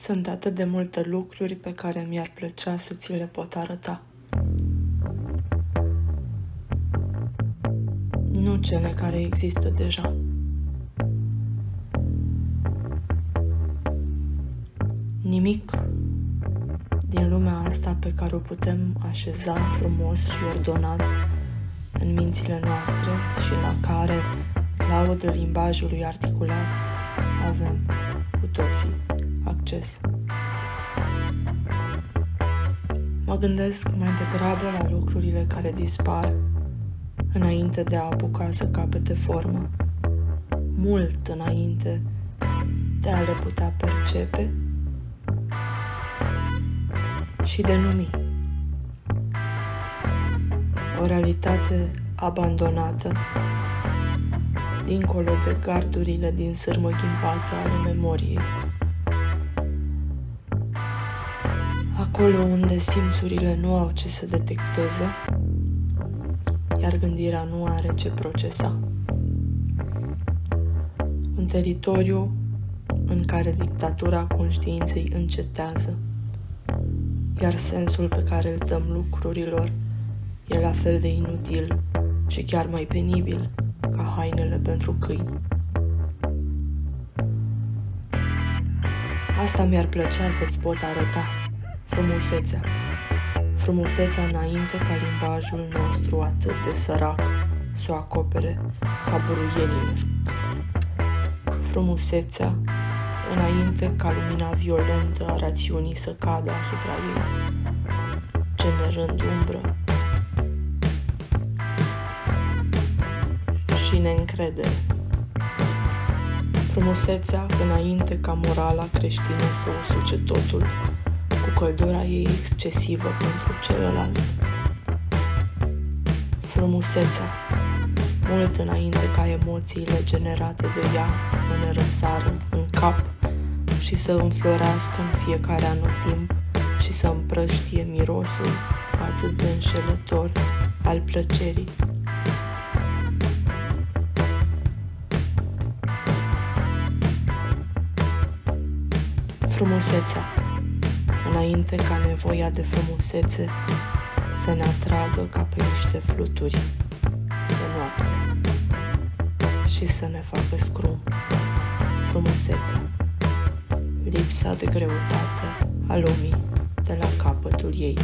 Sunt atât de multe lucruri pe care mi-ar plăcea să ți le pot arăta. Nu cele care există deja. Nimic din lumea asta pe care o putem așeza frumos și ordonat în mințile noastre și la care, laudă limbajului articulat, avem cu toții acces. Mă gândesc mai degrabă la lucrurile care dispar înainte de a apuca să capete formă, mult înainte de a le putea percepe și de numi. O realitate abandonată, dincolo de gardurile din sârmă ghimpată ale memoriei. Acolo unde simțurile nu au ce să detecteze, iar gândirea nu are ce procesa. Un teritoriu în care dictatura conștiinței încetează, iar sensul pe care îl dăm lucrurilor e la fel de inutil și chiar mai penibil ca hainele pentru câini. Asta mi-ar plăcea să-ți pot arăta, frumusețea. Frumusețea înainte ca limbajul nostru atât de sărac să o acopere ca buruienile. Frumusețea înainte ca lumina violentă a rațiunii să cadă asupra ei, generând umbră și neîncredere. Frumusețea înainte ca morala creștină să usuce totul cu căldura ei excesivă pentru celălalt. Frumusețea mult înainte ca emoțiile generate de ea să ne răsară în cap și să înflorească în fiecare anotimp și să împrăștie mirosul atât de înșelător al plăcerii. Frumusețea înainte ca nevoia de frumusețe să ne atragă ca pe niște fluturi de noapte și să ne facă scrum. Frumusețea, lipsa de greutate a lumii de la capătul ei.